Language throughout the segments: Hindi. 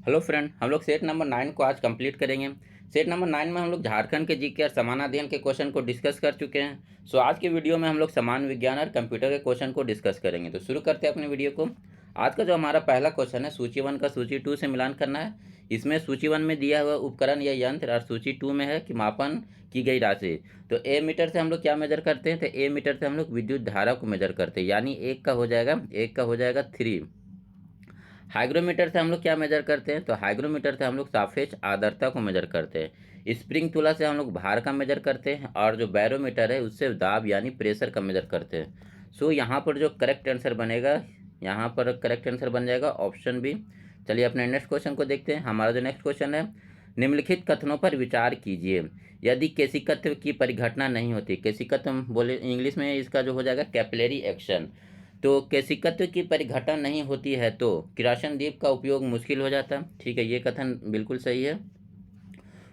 हेलो फ्रेंड, हम लोग सेट नंबर 9 को आज कंप्लीट करेंगे। सेट नंबर 9 में हम लोग झारखंड के जीके और समान अध्ययन के क्वेश्चन को डिस्कस कर चुके हैं। आज की वीडियो में हम लोग समान विज्ञान और कंप्यूटर के क्वेश्चन को डिस्कस करेंगे। तो शुरू करते हैं अपने वीडियो को। आज का जो हमारा पहला क्वेश्चन है, सूची 1 का सूची 2 से मिलान करना है। इसमें सूची 1 में दिया हुआ उपकरण या यंत्र और सूची 2 में है कि मापन की गई राशि। तो ए मीटर से हम लोग क्या मेजर करते हैं? तो ए मीटर से हम लोग विद्युत धारा को मेजर करते हैं, यानी एक का हो जाएगा 3। हाइग्रोमीटर से हम लोग क्या मेजर करते हैं? तो हाइग्रोमीटर से हम लोग सापेक्ष आर्द्रता को मेजर करते हैं। स्प्रिंग तुला से हम लोग भार का मेजर करते हैं, और जो बैरोमीटर है उससे दाब यानी प्रेशर का मेजर करते हैं। यहाँ पर जो करेक्ट आंसर बनेगा, यहाँ पर करेक्ट आंसर बन जाएगा ऑप्शन बी। चलिए अपने नेक्स्ट क्वेश्चन को देखते हैं। हमारा जो नेक्स्ट क्वेश्चन है, निम्नलिखित कथनों पर विचार कीजिए। यदि केशिकत्व की परिघटना नहीं होती, केशिकत्व बोले इंग्लिश में इसका जो हो जाएगा कैपिलरी एक्शन। तो केशिकत्व की परिघटना नहीं होती है तो किरासन दीप का उपयोग मुश्किल हो जाता। ठीक है, ये कथन बिल्कुल सही है।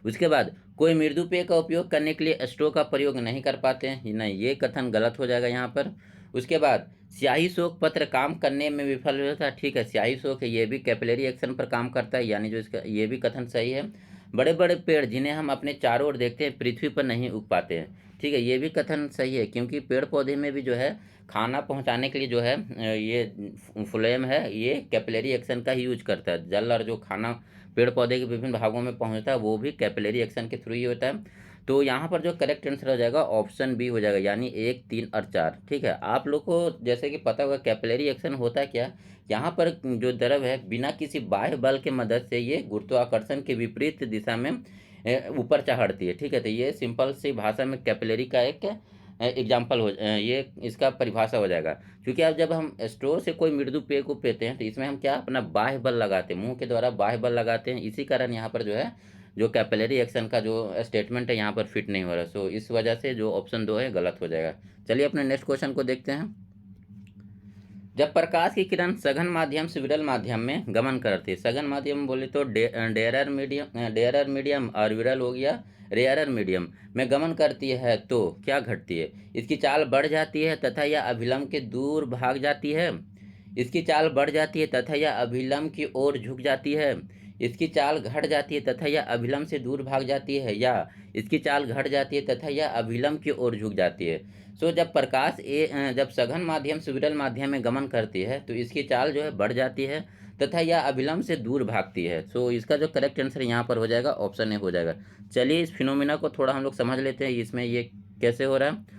उसके बाद कोई मृदु पेय का उपयोग करने के लिए स्ट्रो का प्रयोग नहीं कर पाते हैं, नहीं, ये कथन गलत हो जाएगा यहाँ पर। उसके बाद स्याही शोक पत्र काम करने में विफल होता है। ठीक है, स्याही शोक है, ये भी कैपिलरी एक्शन पर काम करता है, यानी जो इसका ये भी कथन सही है। बड़े बड़े पेड़ जिन्हें हम अपने चारों ओर देखते हैं पृथ्वी पर नहीं उग पाते हैं। ठीक है, ये भी कथन सही है, क्योंकि पेड़ पौधे में भी जो है खाना पहुंचाने के लिए जो है ये फ्लोएम है, ये कैपिलरी एक्शन का ही यूज करता है। जल और जो खाना पेड़ पौधे के विभिन्न भागों में पहुंचता है वो भी कैपिलरी एक्शन के थ्रू ही होता है। तो यहाँ पर जो करेक्ट आंसर हो जाएगा ऑप्शन बी हो जाएगा, यानी 1, 3 और 4। ठीक है, आप लोग को जैसे कि पता होगा कैपिलरी एक्शन होता है क्या, यहाँ पर जो द्रव है बिना किसी बाह्य बल के मदद से ये गुरुत्वाकर्षण के विपरीत दिशा में ऊपर चढ़ती है। ठीक है, तो ये सिंपल सी भाषा में कैपिलरी का एक एग्जाम्पल ये इसका परिभाषा हो जाएगा। क्योंकि अब जब हम स्ट्रो से कोई मृदु पेय को पीते हैं तो इसमें हम क्या अपना बाह्य बल लगाते हैं, मुंह के द्वारा बाह्य बल लगाते हैं। इसी कारण यहाँ पर जो है जो कैपिलरी एक्शन का जो स्टेटमेंट है यहाँ पर फिट नहीं हो रहा। इस वजह से जो ऑप्शन 2 है गलत हो जाएगा। चलिए अपने नेक्स्ट क्वेश्चन को देखते हैं। जब प्रकाश की किरण सघन माध्यम से विरल माध्यम में गमन करती है, सघन माध्यम बोले तो डेरर मीडियम और विरल हो गया रेयरर मीडियम में गमन करती है तो क्या घटती है? इसकी चाल बढ़ जाती है तथा यह अभिलंब के दूर भाग जाती है। इसकी चाल बढ़ जाती है तथा यह अभिलंब की ओर झुक जाती है। इसकी चाल घट जाती है तथा यह अभिलंब से दूर भाग जाती है, या इसकी चाल घट जाती है तथा यह अभिलंब की ओर झुक जाती है। जब सघन माध्यम से विरल माध्यम में गमन करती है तो इसकी चाल जो है बढ़ जाती है तथा यह अभिलंब से दूर भागती है। इसका जो करेक्ट आंसर यहाँ पर हो जाएगा ऑप्शन ए हो जाएगा। चलिए इस फिनोमिना को थोड़ा हम लोग समझ लेते हैं, इसमें ये कैसे हो रहा है।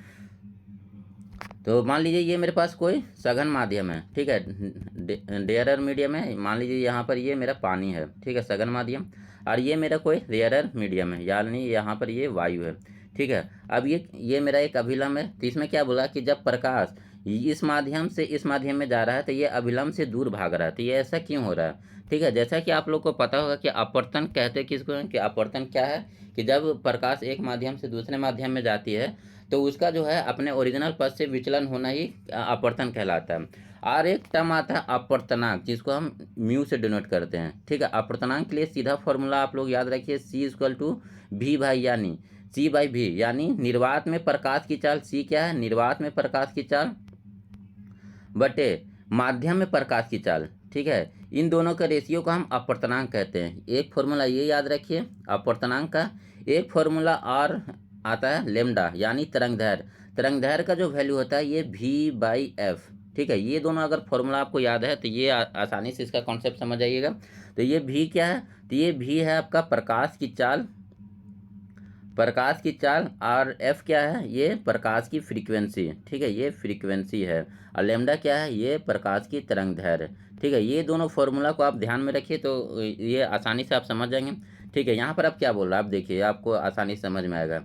तो मान लीजिए ये मेरे पास कोई सघन माध्यम है, ठीक है, डेयरर मीडियम है। मान लीजिए यहाँ पर ये मेरा पानी है, ठीक है, सघन माध्यम। और ये मेरा कोई रेयरर मीडियम है, यानी यहाँ पर ये वायु है। ठीक है, अब ये मेरा एक अभिलंब है। तो इसमें क्या बोला कि जब प्रकाश इस माध्यम से इस माध्यम में जा रहा है तो ये अभिलंब से दूर भाग रहा है। तो ये ऐसा क्यों हो रहा है? ठीक है, जैसा कि आप लोग को पता होगा कि अपवर्तन कहते किसको हैं, कि अपवर्तन क्या है कि जब प्रकाश एक माध्यम से दूसरे माध्यम में जाती है तो उसका जो है अपने ओरिजिनल पथ से विचलन होना ही अपवर्तन कहलाता है। और एक टर्म आता है अपवर्तनांक, जिसको हम म्यू से डिनोट करते हैं। ठीक है, अपवर्तनांक के लिए सीधा फॉर्मूला आप लोग याद रखिए, C = V/, यानी C/V, यानी निर्वात में प्रकाश की चाल। C क्या है? निर्वात में प्रकाश की चाल बटे माध्यम में प्रकाश की चाल। ठीक है, इन दोनों का रेशियो को हम अपवर्तनांक कहते हैं। एक फॉर्मूला ये याद रखिए अपवर्तनांक का। एक फॉर्मूला और आता है लेमडा, यानी तरंगदैर्घ्य। तरंगदैर्घ्य का जो वैल्यू होता है ये V/F। ठीक है, ये दोनों अगर फॉर्मूला आपको याद है तो ये आसानी से इसका कॉन्सेप्ट समझ जाइएगा। तो ये V क्या है? तो ये V है आपका प्रकाश की चाल, और F क्या है? ये प्रकाश की फ्रीक्वेंसी। ठीक है, ये फ्रीक्वेंसी है। और लेमडा क्या है? ये प्रकाश की तरंगदैर्घ्य। ठीक है, ये दोनों फॉर्मूला को आप ध्यान में रखिए तो ये आसानी से आप समझ जाएंगे। ठीक है, यहाँ पर अब क्या बोल रहा है आप देखिए, आपको आसानी से समझ में आएगा।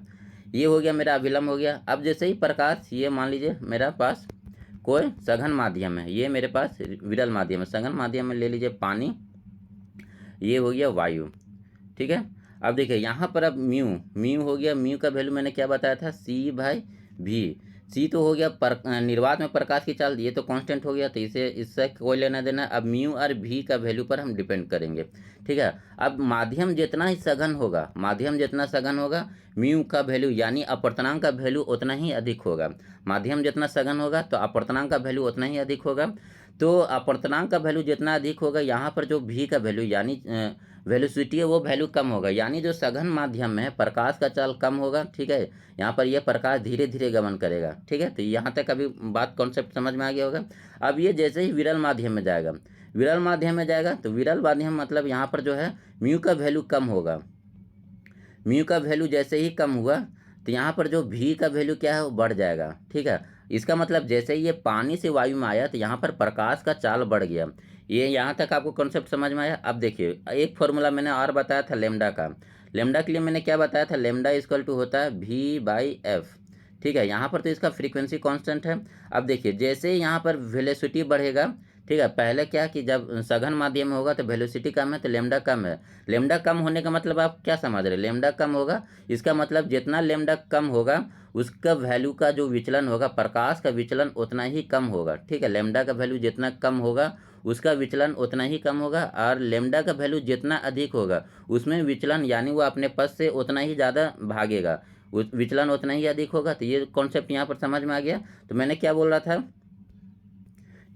ये हो गया मेरा अभिलंब हो गया। अब जैसे ही प्रकाश, ये मान लीजिए मेरा पास कोई सघन माध्यम है, ये मेरे पास विरल माध्यम है। सघन माध्यम में ले लीजिए पानी, ये हो गया वायु। ठीक है, अब देखिए यहाँ पर अब म्यू हो गया। म्यू का वैल्यू मैंने क्या बताया था? C/V। सी तो हो गया निर्वात में प्रकाश की चाल, ये तो कांस्टेंट हो गया, तो इससे कोई लेना देना। अब म्यू और V का वैल्यू पर हम डिपेंड करेंगे। ठीक है, अब माध्यम जितना ही सघन होगा म्यू का वैल्यू यानी अपवर्तनांक का वैल्यू उतना ही अधिक होगा। माध्यम जितना सघन होगा तो अपवर्तनांक का वैल्यू उतना ही अधिक होगा। तो अपर्तनांक का वैल्यू जितना अधिक होगा, यहाँ पर जो भी का वैल्यू यानी वेलोसिटी है वो वैल्यू कम होगा, यानी जो सघन माध्यम में है प्रकाश का चाल कम होगा। ठीक है, यहाँ पर यह प्रकाश धीरे धीरे गमन करेगा। ठीक है, तो यहाँ तक अभी बात कॉन्सेप्ट समझ में आ गया होगा। अब ये जैसे ही विरल माध्यम में जाएगा, विरल माध्यम में जाएगा तो विरल माध्यम मतलब यहाँ पर जो है म्यू का वैल्यू कम होगा। म्यू का वैल्यू जैसे ही कम हुआ तो यहाँ पर जो भी का वैल्यू क्या है वो बढ़ जाएगा। ठीक है, इसका मतलब जैसे ही ये पानी से वायु में आया तो यहाँ पर प्रकाश का चाल बढ़ गया। ये यहाँ तक आपको कॉन्सेप्ट समझ में आया। अब देखिए एक फॉर्मूला मैंने और बताया था लेमडा का। लेमडा के लिए मैंने क्या बताया था, लेमडा इक्वल टू होता है V/F। ठीक है, यहाँ पर तो इसका फ्रीक्वेंसी कांस्टेंट है। अब देखिए जैसे ही यहाँ पर वेलोसिटी बढ़ेगा, ठीक है, पहले क्या कि जब सघन माध्यम में होगा तो वेलोसिटी कम है तो लेमडा कम है। लेमडा कम होने का मतलब आप क्या समझ रहे हैं, लेमडा कम होगा इसका मतलब जितना लेमडा कम होगा उसका वैल्यू का जो विचलन होगा, प्रकाश का विचलन उतना ही कम होगा। ठीक है, लेमडा का वैल्यू जितना कम होगा उसका विचलन उतना ही कम होगा, और लेमडा का वैल्यू जितना अधिक होगा उसमें विचलन यानी वो अपने पथ से उतना ही ज़्यादा भागेगा, उस विचलन उतना ही अधिक होगा। तो ये कॉन्सेप्ट यहाँ पर समझ में आ गया। तो मैंने क्या बोल रहा था,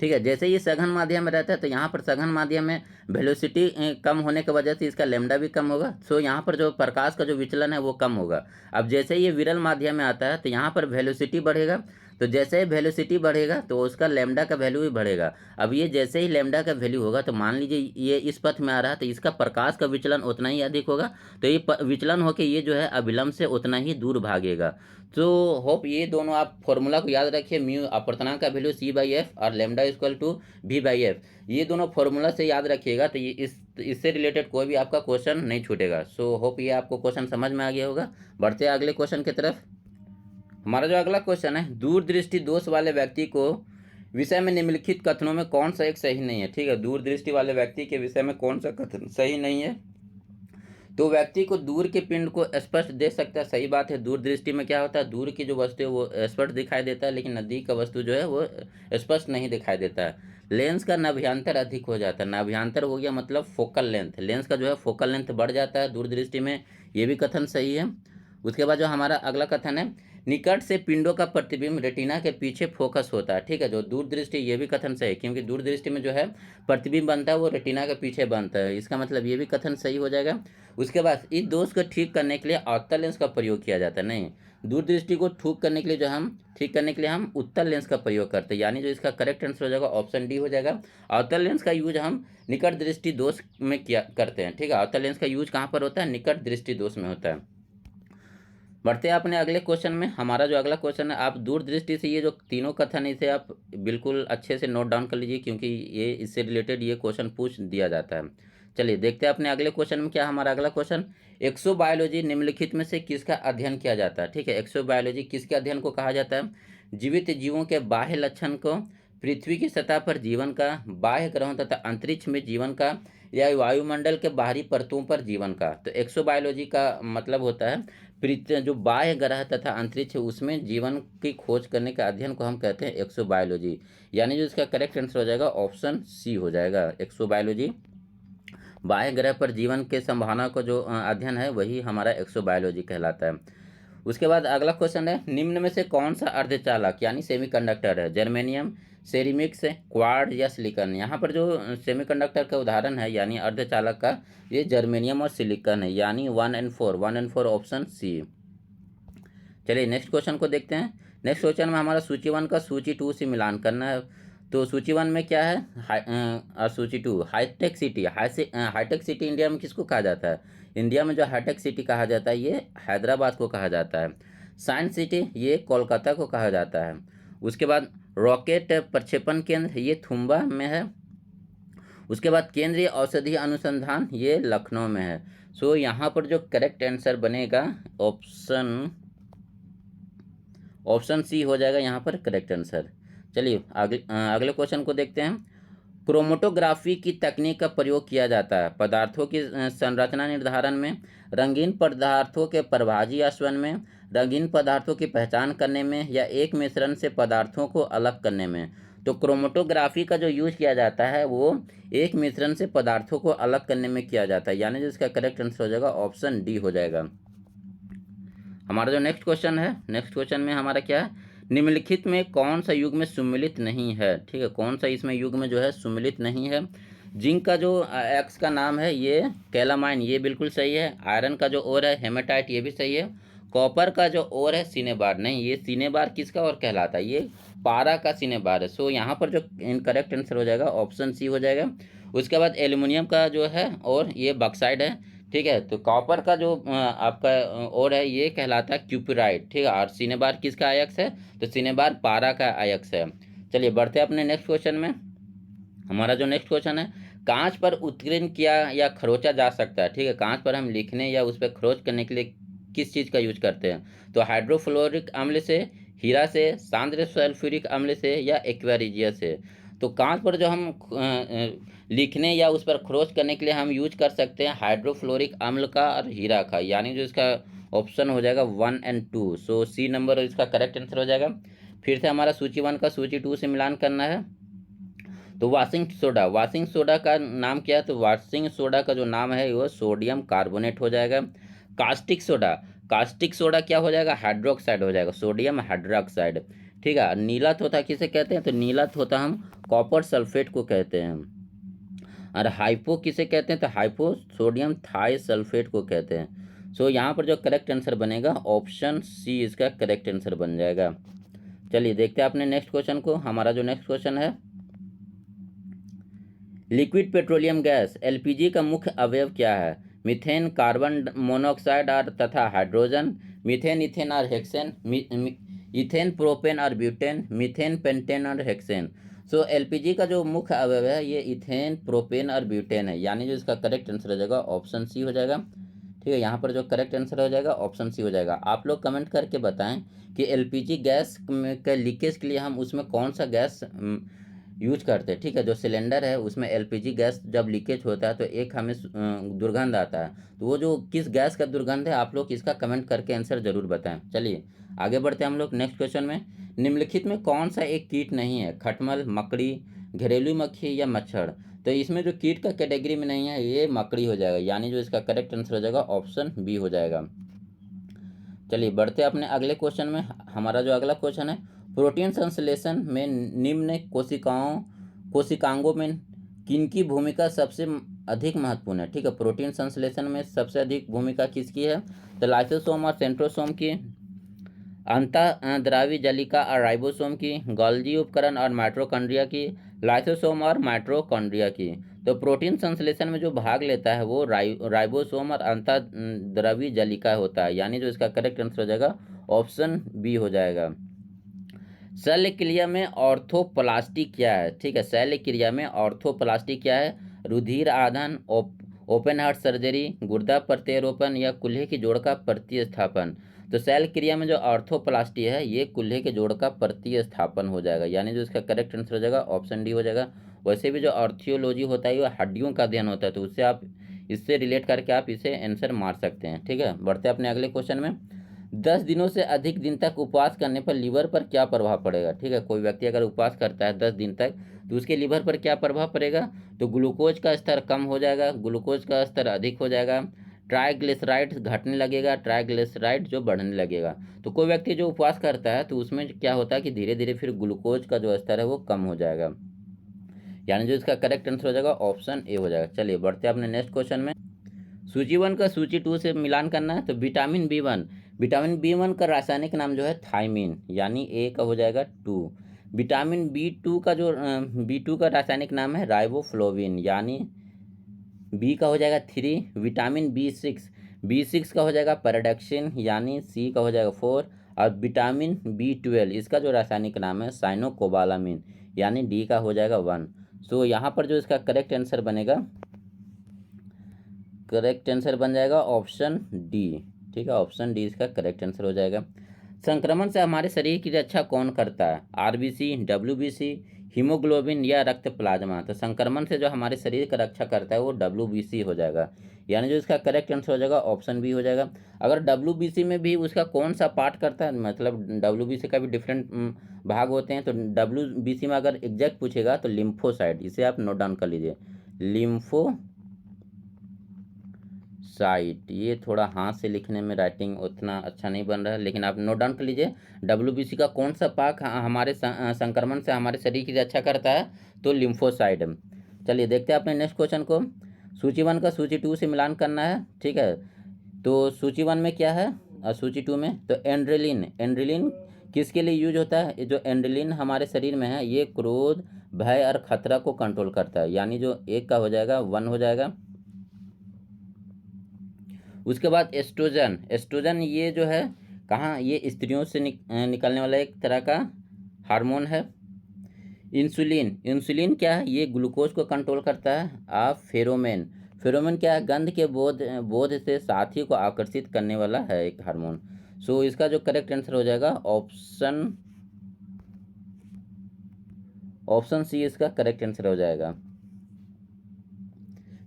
ठीक है, जैसे ये सघन माध्यम में रहता है तो यहाँ पर सघन माध्यम में वेलोसिटी कम होने की वजह से इसका लेमडा भी कम होगा। सो यहाँ पर जो प्रकाश का जो विचलन है वो कम होगा। अब जैसे ये विरल माध्यम में आता है तो यहाँ पर वेलोसिटी बढ़ेगा, तो जैसे ही वेलोसिटी बढ़ेगा तो उसका लेमडा का वैल्यू भी बढ़ेगा। अब ये जैसे ही लेमडा का वैल्यू होगा तो मान लीजिए ये इस पथ में आ रहा है तो इसका प्रकाश का विचलन उतना ही अधिक होगा, तो ये विचलन होकर ये जो है अविलंब से उतना ही दूर भागेगा। तो होप ये दोनों आप फॉर्मूला को याद रखिए, म्यू अपवर्तनांक का वैल्यू C/F और लेमडा इक्वल टू V/F, ये दोनों फॉर्मूला से याद रखिएगा तो ये इससे रिलेटेड कोई भी आपका क्वेश्चन नहीं छूटेगा। सो होप ये आपको क्वेश्चन समझ में आ गया होगा। बढ़ते हैं अगले क्वेश्चन की तरफ। हमारा जो अगला क्वेश्चन है, दूरदृष्टि दोष वाले व्यक्ति को विषय में निम्नलिखित कथनों में कौन सा एक सही नहीं है। ठीक है, दूरदृष्टि वाले व्यक्ति के विषय में कौन सा कथन सही नहीं है। तो व्यक्ति को दूर के पिंड को स्पष्ट देख सकता है, सही बात है। दूरदृष्टि में क्या होता है, दूर की जो वस्तु है वो स्पष्ट दिखाई देता है, लेकिन नज़दीक का वस्तु जो है वो स्पष्ट नहीं दिखाई देता है। लेंस का नाभ्यांतर अधिक हो जाता है, नाभ्यांतर हो गया मतलब फोकल लेंथ, लेंस का जो है फोकल लेंथ बढ़ जाता है दूरदृष्टि में, ये भी कथन सही है। उसके बाद जो हमारा अगला कथन है, निकट से पिंडों का प्रतिबिंब रेटिना के पीछे फोकस होता है। ठीक है, जो दूरदृष्टि, ये भी कथन सही है, क्योंकि दूरदृष्टि में जो है प्रतिबिंब बनता है वो रेटिना के पीछे बनता है, इसका मतलब ये भी कथन सही हो जाएगा। उसके बाद इस दोष को ठीक करने के लिए अवतल लेंस का प्रयोग किया जाता है, नहीं, दूरदृष्टि को ठीक करने के लिए हम उत्तल लेंस का प्रयोग करते हैं, यानी जो इसका करेक्ट आंसर हो जाएगा ऑप्शन डी हो जाएगा। अवतल लेंस का यूज हम निकट दृष्टि दोष में किया करते हैं। ठीक है, अवतल लेंस का यूज कहाँ पर होता है, निकट दृष्टि दोष में होता है। बढ़ते हैं अपने अगले क्वेश्चन में। हमारा जो अगला क्वेश्चन है, आप दूरदृष्टि से ये जो तीनों कथन इसे आप बिल्कुल अच्छे से नोट डाउन कर लीजिए, क्योंकि ये इससे रिलेटेड ये क्वेश्चन पूछ दिया जाता है। चलिए देखते हैं अपने अगले क्वेश्चन में क्या। हमारा अगला क्वेश्चन, एक्सोबायोलॉजी निम्नलिखित में से किसका अध्ययन किया जाता है। ठीक है, एक्सोबायोलॉजी किसके अध्ययन को कहा जाता है, जीवित जीवों के बाह्य लक्षण को, पृथ्वी की सतह पर जीवन का, बाह्य ग्रहों तथा अंतरिक्ष में जीवन का, या वायुमंडल के बाहरी परतों पर जीवन का। तो एक्सोबायोलॉजी का मतलब होता है पृथ्वी जो बाह्य ग्रह तथा अंतरिक्ष है उसमें जीवन की खोज करने का अध्ययन को हम कहते हैं एक्सोबायोलॉजी, यानी जो इसका करेक्ट आंसर हो जाएगा ऑप्शन सी हो जाएगा। एक्सोबायोलॉजी बाह्य ग्रह पर जीवन के संभावना को जो अध्ययन है वही हमारा एक्सोबायोलॉजी कहलाता है। उसके बाद अगला क्वेश्चन है, निम्न में से कौन सा अर्धचालक यानी सेमीकंडक्टर है, जर्मेनियम, सेरेमिक्स, क्वार्ट्ज या सिलिकॉन। यहाँ पर जो सेमीकंडक्टर का उदाहरण है यानी अर्धचालक का, ये जर्मेनियम और सिलिकॉन है, यानी 1 और 4 ऑप्शन सी। चलिए नेक्स्ट क्वेश्चन को देखते हैं। नेक्स्ट क्वेश्चन में हमारा सूची 1 का सूची 2 से मिलान करना है। तो सूची 1 में क्या है, और सूची 2 hitech city. Hitech city India में किसको कहा जाता है, इंडिया में जो हाईटेक सिटी कहा जाता है ये हैदराबाद को कहा जाता है। साइंस सिटी ये कोलकाता को कहा जाता है। उसके बाद रॉकेट प्रक्षेपण केंद्र ये थुम्बा में है। उसके बाद केंद्रीय औषधि अनुसंधान ये लखनऊ में है। सो यहाँ पर जो करेक्ट आंसर बनेगा ऑप्शन सी हो जाएगा यहाँ पर करेक्ट आंसर। चलिए अगले क्वेश्चन को देखते हैं। क्रोमेटोग्राफी की तकनीक का प्रयोग किया जाता है पदार्थों की संरचना निर्धारण में, रंगीन पदार्थों के प्रभाजी आसवन में, रंगीन पदार्थों की पहचान करने में, या एक मिश्रण से पदार्थों को अलग करने में। तो क्रोमेटोग्राफी का जो यूज किया जाता है वो एक मिश्रण से पदार्थों को अलग करने में किया जाता है, यानी जिसका करेक्ट आंसर हो जाएगा ऑप्शन डी हो जाएगा। हमारा जो नेक्स्ट क्वेश्चन है, नेक्स्ट क्वेश्चन में हमारा क्या है, निम्नलिखित में कौन सा युग्म सुमेलित नहीं है, ठीक है, कौन सा इसमें युग्म जो है सुमेलित नहीं है। जिंक का जो एक्स का नाम है ये कैलामाइन, ये बिल्कुल सही है। आयरन का जो ओर है हेमेटाइट, ये भी सही है। कॉपर का जो ओर है सिनेबार, नहीं, ये सिनेबार किसका ओर कहलाता है, ये पारा का सिनेबार है। सो यहाँ पर जो इनकरेक्ट आंसर हो जाएगा ऑप्शन सी हो जाएगा। उसके बाद एल्युमिनियम का जो है और ये बॉक्साइड है, ठीक है। तो कॉपर का जो आपका ओर है ये कहलाता है क्यूपराइट, ठीक है। और सिनेबार किसका आयक्स है, तो सिनेबार पारा का आयक्स है। चलिए बढ़ते हैं अपने नेक्स्ट क्वेश्चन में। हमारा जो नेक्स्ट क्वेश्चन है, कांच पर उत्कीर्ण किया या खरोचा जा सकता है, ठीक है। कांच पर हम लिखने या उस पर खरोच करने के लिए किस चीज़ का यूज करते हैं, तो हाइड्रोफ्लोरिक अम्ल से, हीरा से, सांद्र सल्फ्यूरिक अम्ल से या एक्वेरिजिया से। तो कांच पर जो हम लिखने या उस पर खरोच करने के लिए हम यूज कर सकते हैं हाइड्रोफ्लोरिक अम्ल का और हीरा का, यानी जो इसका ऑप्शन हो जाएगा 1 और 2। सो सी नंबर इसका करेक्ट आंसर हो जाएगा। फिर से हमारा सूची 1 का सूची 2 से मिलान करना है। तो वाशिंग सोडा का नाम क्या है, तो वाशिंग सोडा का जो नाम है वो सोडियम कार्बोनेट हो जाएगा। कास्टिक सोडा क्या हो जाएगा, हाइड्रोक्साइड हो जाएगा, सोडियम हाइड्रोक्साइड, ठीक है। नीला तोता किसे कहते हैं, तो नीला तोता हम कॉपर सल्फेट को कहते हैं। और हाइपो किसे कहते हैं, तो हाइपो सोडियम थाई सल्फेट को कहते हैं। सो यहाँ पर जो करेक्ट आंसर बनेगा ऑप्शन सी इसका करेक्ट आंसर बन जाएगा। चलिए देखते हैं अपने नेक्स्ट क्वेश्चन को। हमारा जो नेक्स्ट क्वेश्चन है, लिक्विड पेट्रोलियम गैस एलपीजी का मुख्य अवयव क्या है, मीथेन, कार्बन मोनोऑक्साइड और तथा हाइड्रोजन, मीथेन, इथेन और हेक्सेन, इथेन, प्रोपेन और ब्यूटेन, मीथेन, पेंटेन और हेक्सेन। सो एलपीजी का जो मुख्य अवयव है ये इथेन, प्रोपेन और ब्यूटेन है, यानी जो इसका करेक्ट आंसर हो जाएगा ऑप्शन सी हो जाएगा, ठीक है। यहाँ पर जो करेक्ट आंसर हो जाएगा ऑप्शन सी हो जाएगा। आप लोग कमेंट करके बताएं कि एलपीजी गैस के लीकेज के लिए हम उसमें कौन सा गैस यूज करते हैं, ठीक है। जो सिलेंडर है उसमें एलपीजी गैस जब लीकेज होता है तो एक हमें दुर्गंध आता है, तो वो जो किस गैस का दुर्गंध है आप लोग इसका कमेंट करके आंसर जरूर बताएं। चलिए आगे बढ़ते हैं हम लोग नेक्स्ट क्वेश्चन में। निम्नलिखित में कौन सा एक कीट नहीं है, खटमल, मकड़ी, घरेलू मक्खी या मच्छर। तो इसमें जो कीट का कैटेगरी में नहीं है ये मकड़ी हो जाएगा, यानी जो इसका करेक्ट आंसर हो जाएगा ऑप्शन बी हो जाएगा। चलिए बढ़ते अपने अगले क्वेश्चन में। हमारा जो अगला क्वेश्चन है, प्रोटीन संश्लेषण में निम्न कोशिकांगों में किनकी भूमिका सबसे अधिक महत्वपूर्ण है, ठीक है। प्रोटीन संश्लेषण में सबसे अधिक भूमिका किसकी है, तो लाइसोसोम और सेंट्रोसोम की, अंतःद्रावी जालिका और राइबोसोम की, गोल्गी उपकरण और माइटोकॉन्ड्रिया की, लाइसोसोम और माइटोकॉन्ड्रिया की। तो प्रोटीन संश्लेषण में जो भाग लेता है वो राइबोसोम और अंतःद्रवी जालिका होता है, यानी जो इसका करेक्ट आंसर हो जाएगा ऑप्शन बी हो जाएगा। शल्य क्रिया में ऑर्थोप्लास्टी क्या है, ठीक है। शल्य क्रिया में ऑर्थोप्लास्टी क्या है, रुधिर आदान, ओपन हार्ट सर्जरी, गुर्दा प्रत्यारोपण या कुल्हे की जोड़ का प्रतिस्थापन। तो शल्य क्रिया में जो ऑर्थोप्लास्टी है ये कुल्हे के जोड़ का प्रतिस्थापन हो जाएगा, यानी जो इसका करेक्ट आंसर हो जाएगा ऑप्शन डी हो जाएगा। वैसे भी जो आर्थियोलॉजी होता है वो हड्डियों का अध्ययन होता है, तो उससे आप इससे रिलेट करके आप इसे आंसर मार सकते हैं, ठीक है। बढ़ते हैं अपने अगले क्वेश्चन में। 10 दिनों से अधिक दिन तक उपवास करने पर लीवर पर क्या प्रभाव पड़ेगा, ठीक है। कोई व्यक्ति अगर उपवास करता है 10 दिन तक तो उसके लीवर पर क्या प्रभाव पड़ेगा, तो ग्लूकोज का स्तर कम हो जाएगा, ग्लूकोज का स्तर अधिक हो जाएगा, ट्राइग्लिसराइड घटने लगेगा, ट्राइग्लिसराइड जो बढ़ने लगेगा। तो कोई व्यक्ति जो उपवास करता है तो उसमें क्या होता है कि धीरे धीरे फिर ग्लूकोज का जो स्तर है वो कम हो जाएगा, यानी जो इसका करेक्ट आंसर हो जाएगा ऑप्शन ए हो जाएगा। चलिए बढ़ते हैं अपने नेक्स्ट क्वेश्चन में। सूची 1 का सूची 2 से मिलान करना है। तो विटामिन बी वन का रासायनिक नाम जो है थायमीन, यानी ए का हो जाएगा 2। विटामिन बी टू का रासायनिक नाम है राइबोफ्लोविन, यानी बी का हो जाएगा 3। विटामिन बी सिक्स का हो जाएगा पैराडॉक्सिन, यानी सी का हो जाएगा 4। और विटामिन बी12 इसका जो रासायनिक नाम है साइनोकोबालामिन, यानी डी का हो जाएगा 1। सो यहाँ पर जो इसका करेक्ट आंसर बनेगा, करेक्ट आंसर बन जाएगा ऑप्शन डी, ठीक है। ऑप्शन डी इसका करेक्ट आंसर हो जाएगा। संक्रमण से हमारे शरीर की रक्षा कौन करता है, आरबीसी, डब्ल्यूबीसी, हीमोग्लोबिन या रक्त प्लाज्मा। तो संक्रमण से जो हमारे शरीर का रक्षा करता है वो डब्ल्यूबीसी हो जाएगा, यानी जो इसका करेक्ट आंसर हो जाएगा ऑप्शन बी हो जाएगा। अगर डब्ल्यूबीसी में भी उसका कौन सा पार्ट करता है, मतलब डब्ल्यूबीसी का भी डिफरेंट भाग होते हैं, तो डब्ल्यूबीसी में अगर एग्जैक्ट पूछेगा तो लिम्फोसाइट, इसे आप नोट डाउन कर लीजिए, लिम्फो साइट, ये थोड़ा हाथ से लिखने में राइटिंग उतना अच्छा नहीं बन रहा है, लेकिन आप नोट डाउन कर लीजिए। WBC का कौन सा पाक हमारे संक्रमण से हमारे शरीर की रक्षा करता है? तो लिम्फोसाइट। चलिए देखते हैं अपने नेक्स्ट क्वेश्चन को। सूची 1 का सूची 2 से मिलान करना है, ठीक है। तो सूची 1 में क्या है और सूची 2 में? तो एंड्रेलिन। एंड्रेलिन किसके लिए यूज होता है? ये जो एंड्रेलिन हमारे शरीर में है, ये क्रोध, भय और खतरा को कंट्रोल करता है, यानी जो एक का हो जाएगा 1 हो जाएगा। उसके बाद एस्ट्रोजन। एस्ट्रोजन ये जो है कहाँ? ये स्त्रियों से निकलने वाला एक तरह का हार्मोन है। इंसुलिन। इंसुलिन क्या है? ये ग्लूकोज को कंट्रोल करता है। आप फेरोमेन। फेरोमेन क्या है? गंध के बोध से साथी को आकर्षित करने वाला है एक हार्मोन। सो इसका जो करेक्ट आंसर हो जाएगा ऑप्शन सी इसका करेक्ट आंसर हो जाएगा।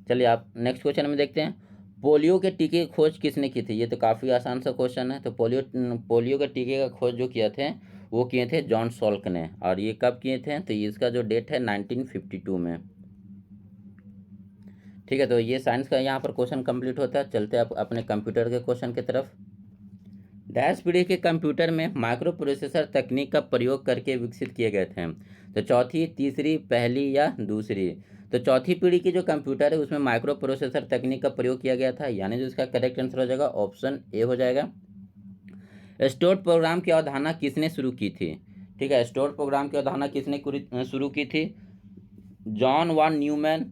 चलिए आप नेक्स्ट क्वेश्चन में देखते हैं। पोलियो के टीके की खोज किसने की थी? ये तो काफ़ी आसान सा क्वेश्चन है। तो पोलियो के टीके का खोज जो किया थे वो किए थे जॉन सॉल्क ने। और ये कब किए थे? तो इसका जो डेट है 1952 में। ठीक है, तो ये साइंस का यहाँ पर क्वेश्चन कंप्लीट होता है। चलते हैं आप अपने कंप्यूटर के क्वेश्चन की तरफ। डैश पीढ़ी के कंप्यूटर में माइक्रो प्रोसेसर तकनीक का प्रयोग करके विकसित किए गए थे। तो चौथी, तीसरी, पहली या दूसरी? तो चौथी पीढ़ी की जो कंप्यूटर है उसमें माइक्रो प्रोसेसर तकनीक का प्रयोग किया गया था, यानी जो इसका करेक्ट आंसर हो जाएगा ऑप्शन ए हो जाएगा। स्टोर्ड प्रोग्राम की अवधारणा किसने शुरू की थी? ठीक है, स्टोर्ड प्रोग्राम की अवधारणा किसने शुरू की थी? John von Neumann,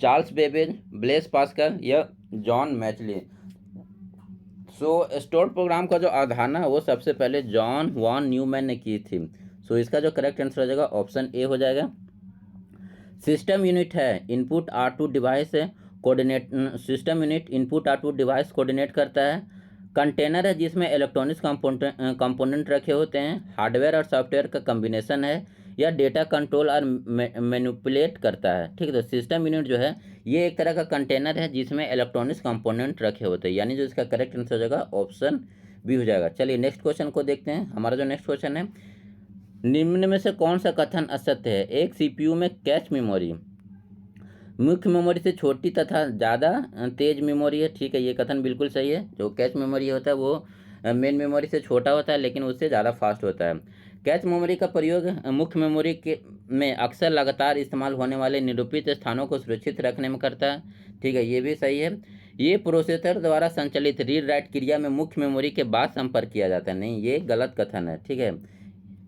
Charles Babbage, Blaise Pascal या John Mauchly? So stored program का जो अवधारणा है वो सबसे पहले जॉन वॉन न्यूमैन ने की थी। सो इसका जो करेक्ट आंसर हो जाएगा ऑप्शन ए हो जाएगा। सिस्टम यूनिट है इनपुट R2 डिवाइस है coordinate. System unit input R2 device coordinate करता है। कंटेनर है जिसमें इलेक्ट्रॉनिक्स कंपोनेंट रखे होते हैं। हार्डवेयर और सॉफ्टवेयर का कम्बिनेशन है, या डेटा कंट्रोल और मैनिपुलेट करता है। ठीक है, तो सिस्टम यूनिट जो है ये एक तरह का कंटेनर है जिसमें इलेक्ट्रॉनिक्स कंपोनेंट रखे होते हैं, यानी जो इसका करेक्ट आंसर हो जाएगा ऑप्शन बी हो जाएगा। चलिए नेक्स्ट क्वेश्चन को देखते हैं। हमारा जो नेक्स्ट क्वेश्चन है, निम्न में से कौन सा कथन असत्य है? एक सीपीयू में कैच मेमोरी मुख्य मेमोरी से छोटी तथा ज़्यादा तेज मेमोरी है। ठीक है, ये कथन बिल्कुल सही है। जो कैच मेमोरी होता है वो मेन मेमोरी से छोटा होता है, लेकिन उससे ज़्यादा फास्ट होता है। कैच मेमोरी का प्रयोग मुख्य मेमोरी के में अक्सर लगातार इस्तेमाल होने वाले निरूपित स्थानों को सुरक्षित रखने में करता है। ठीक है, ये भी सही है। ये प्रोसेसर द्वारा संचालित रीड राइट क्रिया में मुख्य मेमोरी के बाद संपर्क किया जाता है। नहीं, ये गलत कथन है। ठीक है,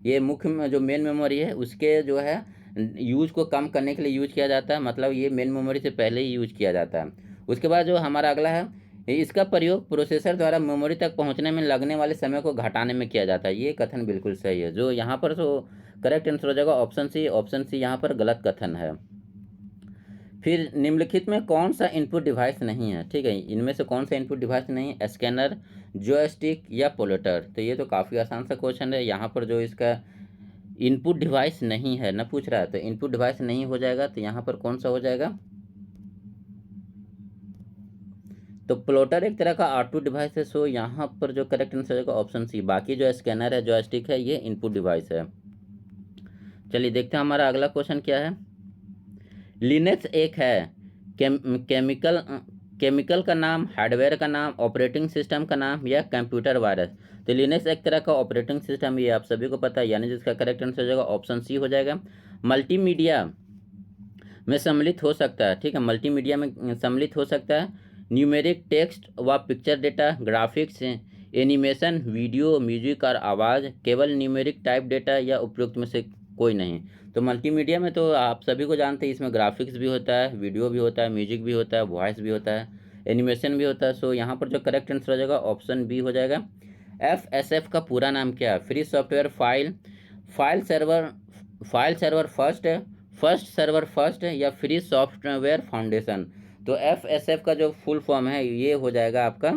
ये मुख्य जो मेन मेमोरी है उसके जो है यूज को कम करने के लिए यूज किया जाता है, मतलब ये मेन मेमोरी से पहले ही यूज किया जाता है। उसके बाद जो हमारा अगला है, इसका प्रयोग प्रोसेसर द्वारा मेमोरी तक पहुंचने में लगने वाले समय को घटाने में किया जाता है। ये कथन बिल्कुल सही है। जो यहाँ पर तो करेक्ट आंसर हो जाएगा ऑप्शन सी। ऑप्शन सी यहाँ पर गलत कथन है। फिर निम्नलिखित में कौन सा इनपुट डिवाइस नहीं है? ठीक है, इनमें से कौन सा इनपुट डिवाइस नहीं है? स्कैनर, जॉयस्टिक या पोलेटर? तो ये तो काफ़ी आसान सा क्वेश्चन है। यहाँ पर जो इसका इनपुट डिवाइस नहीं है ना पूछ रहा है, तो इनपुट डिवाइस नहीं हो जाएगा। तो यहाँ पर कौन सा हो जाएगा? तो प्लोटर एक तरह का R2 डिवाइस है। सो यहाँ पर जो करेक्ट आंसर होगा ऑप्शन सी। बाकी जो स्कैनर है, जॉयस्टिक है, ये इनपुट डिवाइस है। चलिए देखते हैं हमारा अगला क्वेश्चन क्या है। लिनक्स एक है केमिकल का नाम, हार्डवेयर का नाम, ऑपरेटिंग सिस्टम का नाम या कंप्यूटर वायरस? तो लिनक्स एक तरह का ऑपरेटिंग सिस्टम, ये आप सभी को पता है, यानी जिसका करेक्ट आंसर हो जाएगा ऑप्शन सी हो जाएगा। मल्टीमीडिया में सम्मिलित हो सकता है। ठीक है, मल्टीमीडिया में सम्मिलित हो सकता है। न्यूमेरिक टेक्स्ट व picture data, graphics, animation, video, music और आवाज़, केवल न्यूमेरिक टाइप डेटा या उपयुक्त में से कोई नहीं? तो मल्टीमीडिया में तो आप सभी को जानते हैं, इसमें ग्राफिक्स भी होता है, वीडियो भी होता है, म्यूजिक भी होता है, वॉइस भी होता है, एनिमेशन भी होता है। सो यहाँ पर जो करेक्ट आंसर हो जाएगा ऑप्शन बी हो जाएगा। FSF का पूरा नाम क्या है? Free software file server first server first या फ्री सॉफ्टवेयर फाउंडेशन? तो FSF का जो फुल फॉर्म है ये हो जाएगा आपका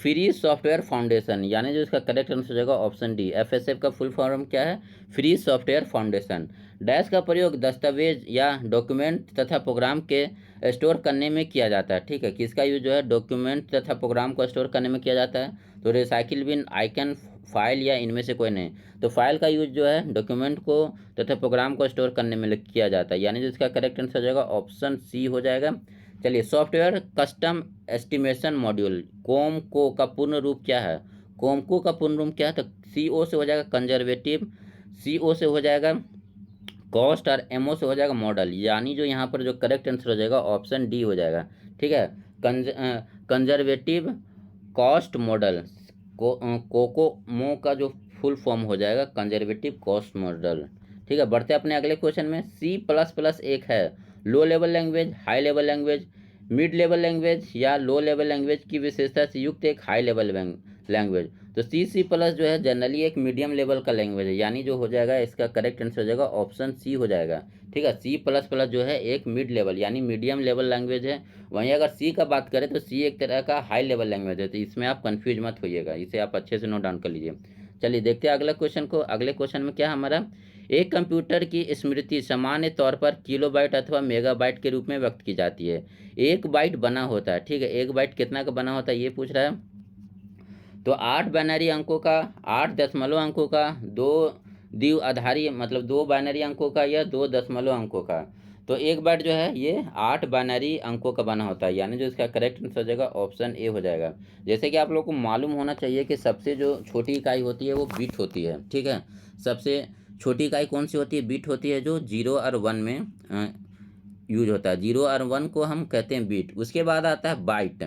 फ्री सॉफ्टवेयर फाउंडेशन, यानी जो इसका करेक्ट आंसर हो जाएगा ऑप्शन डी। FSF का फुल फॉर्म क्या है? Free software foundation. डैश का प्रयोग दस्तावेज या डॉक्यूमेंट तथा प्रोग्राम के स्टोर करने में किया जाता है। ठीक है, किसका यूज जो है डॉक्यूमेंट तथा प्रोग्राम को स्टोर करने में किया जाता है? तो रिसाइकिल बिन, आइकन, फाइल या इनमें से कोई नहीं? तो फाइल का यूज जो है डॉक्यूमेंट को तथा प्रोग्राम को स्टोर करने में किया जाता है, यानी जो इसका करेक्ट आंसर हो जाएगा ऑप्शन सी हो जाएगा। चलिए, सॉफ्टवेयर कस्टम एस्टिमेशन मॉड्यूल, कोमको का पूर्ण रूप क्या है? कोमको का पूर्ण रूप क्या है? तो CO से हो जाएगा कंजर्वेटिव, CO से हो जाएगा कॉस्ट, और MO से हो जाएगा मॉडल। यानी जो यहाँ पर जो करेक्ट आंसर हो जाएगा ऑप्शन डी हो जाएगा। ठीक है, कंजर्वेटिव कॉस्ट मॉडल, कोकोमो का जो फुल फॉर्म हो जाएगा कंजर्वेटिव कॉस्ट मॉडल। ठीक है, बढ़ते अपने अगले क्वेश्चन में। C++ एक है low level language, high level language, mid level language या लो लेवल लैंग्वेज की विशेषता से युक्त एक हाई लेवल लैंग्वेज। तो C++ जो है जनरली एक मीडियम लेवल का लैंग्वेज है, यानी जो हो जाएगा इसका करेक्ट आंसर हो जाएगा ऑप्शन सी हो जाएगा। ठीक है, C++ जो है एक मिड लेवल यानी मीडियम लेवल लैंग्वेज है। वहीं अगर सी का बात करें तो सी एक तरह का हाई लेवल लैंग्वेज है, तो इसमें आप कंफ्यूज मत होइएगा, इसे आप अच्छे से नोट डाउन कर लीजिए। चलिए देखते हैं अगला क्वेश्चन को। अगले क्वेश्चन में क्या हमारा, एक कंप्यूटर की स्मृति सामान्य तौर पर किलोबाइट अथवा मेगाबाइट के रूप में व्यक्त की जाती है। एक बाइट बना होता है, ठीक है, एक बाइट कितना का बना होता है ये पूछ रहा है। तो 8 बाइनरी अंकों का, 8 दशमलव अंकों का, 2 द्विआधारी मतलब 2 बाइनरी अंकों का या 2 दशमलव अंकों का। तो एक बाइट जो है ये 8 बाइनरी अंकों का बना होता है, यानी जो इसका करेक्ट आंसर हो जाएगा ऑप्शन ए हो जाएगा। जैसे कि आप लोग को मालूम होना चाहिए कि सबसे जो छोटी इकाई होती है वो बिट होती है। ठीक है, सबसे छोटी इकाई कौन सी होती है? बिट होती है, जो 0 और 1 में यूज होता है। 0 और 1 को हम कहते हैं बिट। उसके बाद आता है बाइट।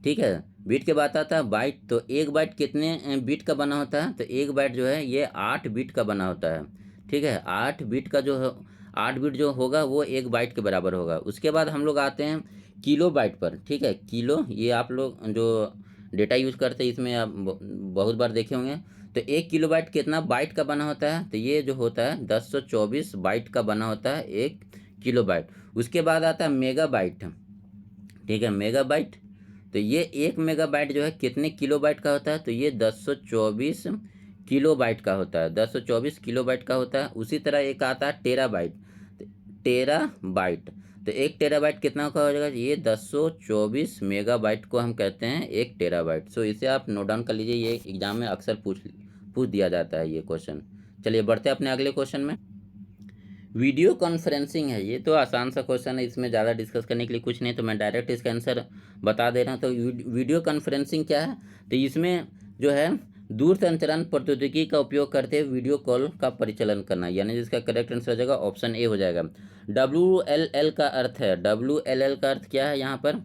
ठीक है, बीट के बाद आता है बाइट। तो एक बाइट कितने बीट का बना होता है? तो एक बाइट जो है ये 8 बीट का बना होता है। ठीक है, 8 बीट का जो है 8 बीट जो होगा वो एक बाइट के बराबर होगा। उसके बाद हम लोग आते हैं किलो बाइट पर। ठीक है, किलो, ये आप लोग जो डेटा यूज़ करते हैं इसमें आप बहुत बार देखे होंगे। तो 1 किलो बाइट कितना बाइट का बना होता है? तो ये जो होता है 1024 बाइट का बना होता है 1 किलो बाइट। उसके बाद आता है मेगा बाइट। ठीक है, मेगा बाइट। तो ये 1 मेगाबाइट जो है कितने किलो बाइट का होता है? तो ये 1024 किलो बाइट का होता है, 1024 किलो बाइट का होता है। उसी तरह एक आता है टेरा बाइट। तो टेरा बाइट, तो 1 टेराबाइट कितना का हो जाएगा? ये 1024 मेगाबाइट को हम कहते हैं 1 टेराबाइट। सो इसे आप नोट डाउन कर लीजिए, ये एग्जाम में अक्सर पूछ दिया जाता है ये क्वेश्चन। चलिए बढ़ते हैं अपने अगले क्वेश्चन में। वीडियो कॉन्फ्रेंसिंग है, ये तो आसान सा क्वेश्चन है, इसमें ज़्यादा डिस्कस करने के लिए कुछ नहीं, तो मैं डायरेक्ट इसका आंसर बता दे रहा हूँ। तो वीडियो कॉन्फ्रेंसिंग क्या है? तो इसमें जो है दूर संचार प्रौद्योगिकी का उपयोग करते हुए वीडियो कॉल का परिचालन करना, यानी जिसका करेक्ट आंसर हो जाएगा ऑप्शन ए हो जाएगा। WLL का अर्थ है, WLL का अर्थ क्या है यहाँ पर?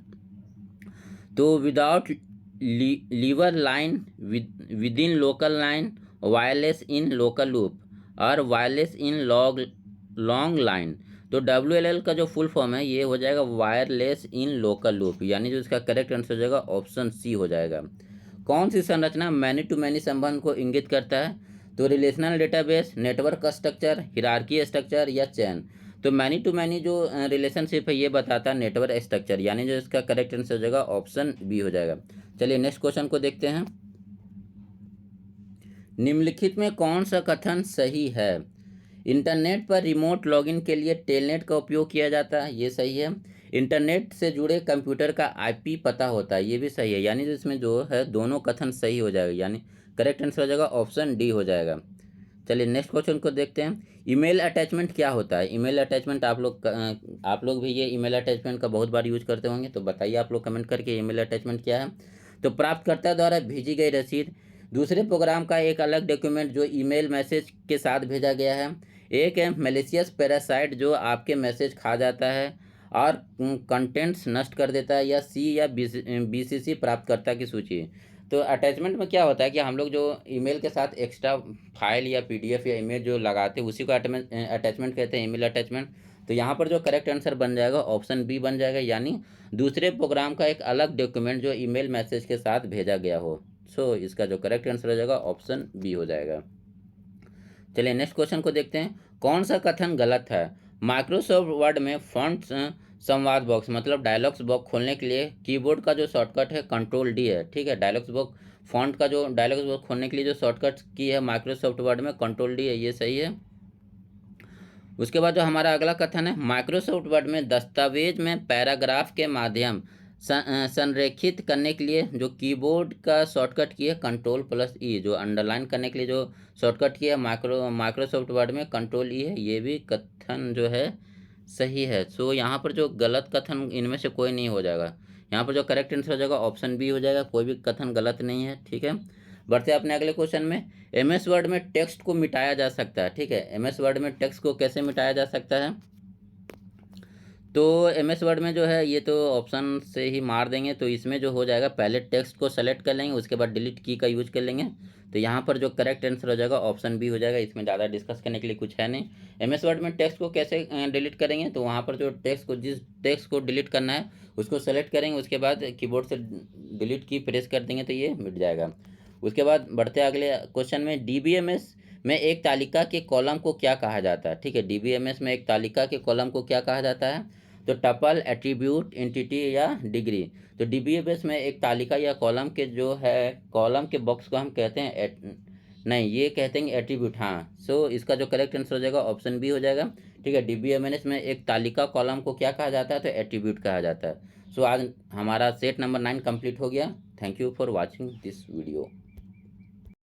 तो without lever line, with in local line, wireless in local loop और वायरलेस इन लॉन्ग लाइन। तो WLL का जो फुल फॉर्म है ये हो जाएगा वायरलेस इन लोकल लूप, यानी जो इसका करेक्ट आंसर हो जाएगा ऑप्शन सी हो जाएगा। कौन सी संरचना मैनी टू मैनी संबंध को इंगित करता है? तो relational database, network structure, hierarchy structure या चैन। तो मैनी टू मैनी जो रिलेशनशिप है ये बताता है नेटवर्क स्ट्रक्चर, यानी जो इसका करेक्ट आंसर हो जाएगा ऑप्शन बी हो जाएगा। चलिए नेक्स्ट क्वेश्चन को देखते हैं। निम्नलिखित में कौन सा कथन सही है? इंटरनेट पर रिमोट लॉगिन के लिए टेलनेट का उपयोग किया जाता है, ये सही है। इंटरनेट से जुड़े कंप्यूटर का IP पता होता है, ये भी सही है। यानी जो इसमें जो है दोनों कथन सही हो जाएगा, यानी करेक्ट आंसर हो जाएगा ऑप्शन डी हो जाएगा। चलिए नेक्स्ट क्वेश्चन को देखते हैं। ईमेल अटैचमेंट क्या होता है? ईमेल अटैचमेंट आप लोग भी ये ईमेल अटैचमेंट का बहुत बार यूज करते होंगे, तो बताइए आप लोग कमेंट करके ईमेल अटैचमेंट क्या है। तो प्राप्तकर्ता द्वारा भेजी गई रसीद, दूसरे प्रोग्राम का एक अलग डॉक्यूमेंट जो ईमेल मैसेज के साथ भेजा गया है, एक है मैलिशियस पैरासाइट जो आपके मैसेज खा जाता है और कंटेंट्स नष्ट कर देता है, या सी या BCC प्राप्तकर्ता की सूची। तो अटैचमेंट में क्या होता है कि हम लोग जो ईमेल के साथ एक्स्ट्रा फाइल या PDF या इमेज जो लगाते हैं उसी को अटैचमेंट कहते हैं, ईमेल अटैचमेंट। तो यहाँ पर जो करेक्ट आंसर बन जाएगा ऑप्शन बी बन जाएगा, यानी दूसरे प्रोग्राम का एक अलग डॉक्यूमेंट जो ईमेल मैसेज के साथ भेजा गया हो। सो इसका जो करेक्ट आंसर हो जाएगा ऑप्शन बी हो जाएगा। चलिए नेक्स्ट क्वेश्चन को देखते हैं। कौन सा कथन गलत है? माइक्रोसॉफ्ट वर्ड में फॉन्ट संवाद बॉक्स मतलब डायलॉग्स बॉक्स खोलने के लिए कीबोर्ड का जो शॉर्टकट है कंट्रोल D है। ठीक है, डायलॉग्स बॉक्स फॉन्ट का जो डायलॉग्स बॉक्स खोलने के लिए जो शॉर्टकट की है माइक्रोसॉफ्ट वर्ड में कंट्रोल D है, ये सही है। उसके बाद जो हमारा अगला कथन है, माइक्रोसॉफ्ट वर्ड में दस्तावेज में पैराग्राफ के माध्यम संरेखित करने के लिए जो कीबोर्ड का शॉर्टकट की है कंट्रोल+E, जो अंडरलाइन करने के लिए जो शॉर्टकट की है माइक्रोसॉफ्ट वर्ड में कंट्रोल E है, ये भी कथन जो है सही है। सो यहाँ पर जो गलत कथन इनमें से कोई नहीं हो जाएगा। यहाँ पर जो करेक्ट आंसर हो जाएगा ऑप्शन बी हो जाएगा, कोई भी कथन गलत नहीं है। ठीक है, बढ़ते हैं अपने अगले क्वेश्चन में। एम एस वर्ड में टेक्स्ट को मिटाया जा सकता है। ठीक है, एम एस वर्ड में टेक्स्ट को कैसे मिटाया जा सकता है? तो एम एस वर्ड में जो है ये तो ऑप्शन से ही मार देंगे। तो इसमें जो हो जाएगा, पहले टेक्स्ट को सेलेक्ट कर लेंगे, उसके बाद डिलीट की का यूज कर लेंगे। तो यहाँ पर जो करेक्ट आंसर हो जाएगा ऑप्शन बी हो जाएगा। इसमें ज़्यादा डिस्कस करने के लिए कुछ है नहीं। एम एस वर्ड में टेक्स्ट को कैसे डिलीट करेंगे? तो वहाँ पर जो जिस टेक्स्ट को डिलीट करना है उसको सेलेक्ट करेंगे, उसके बाद कीबोर्ड से डिलीट की प्रेस कर देंगे तो ये मिट जाएगा। उसके बाद बढ़ते अगले क्वेश्चन में। डीबीएमएस में एक तालिका के कॉलम को क्या कहा जाता है? ठीक है, डीबीएमएस में एक तालिका के कॉलम को क्या कहा जाता है? तो टपल, एट्रीब्यूट, एंटिटी या डिग्री। तो डीबीएमएस में एक तालिका या कॉलम के जो है, कॉलम के बॉक्स को हम कहते हैं नहीं, ये कहते हैं एट्रीब्यूट। हाँ, सो इसका जो करेक्ट आंसर हो जाएगा ऑप्शन बी हो जाएगा। ठीक है, डीबीएमएस में एक तालिका कॉलम को क्या कहा जाता है? तो एट्रीब्यूट कहा जाता है। सो आज हमारा सेट नंबर 9 कंप्लीट हो गया। Thank you for watching this video.